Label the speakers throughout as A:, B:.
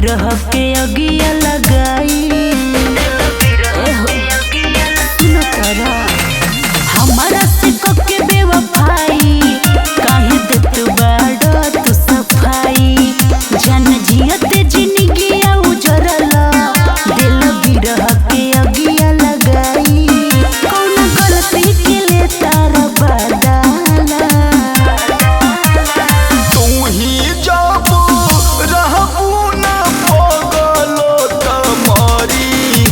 A: बिरह के अगिया लगाई हमारा से कके बेवफाई काहे देत बाड़ा तू सफाई जान जियते जिंदगिया उजरला दिल बिरह के अगिया लगाई कौन गलती के ले तारा बदला
B: तू ही जब रहबू ना पगलो त मरी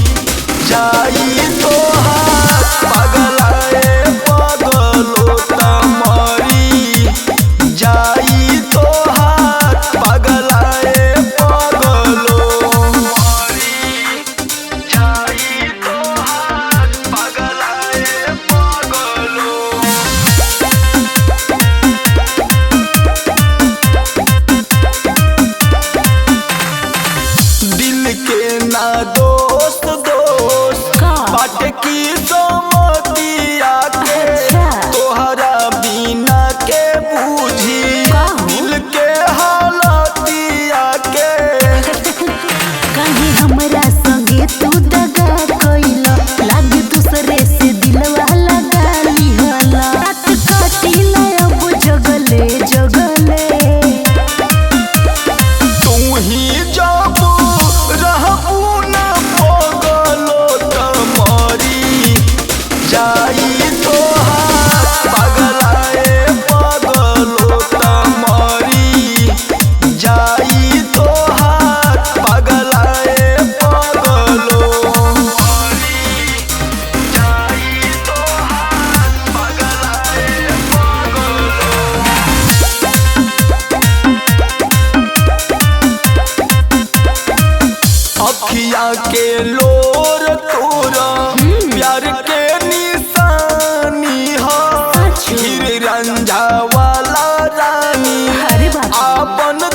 B: जाई तोहार पगलाए पगलो त मरी जाई तोहार पगलाए पगलो मरी जाई तोहार पगलाए पगलो। दिल के ना दोस्त बाट की समतिया के तोहरा बिना के बूझी दिल के हालतिया के
A: कहीं हमरा संगे तू दगा कइला लागे दूसरे से दिलवा लगा लिहला रात काटिला अब जगले जगले
B: तू ही जब रहबू ना पगलो त मरी जाई तोहार पगलाए पगलो त मरी जाई तोहार पगलाए पगलो मरी जाई तोहार पगलाए पगलो। अखिया के लोर तोरा प्यार के निशानी हो हीरे रंझा वाला रानी
A: अरे बाप
B: आपन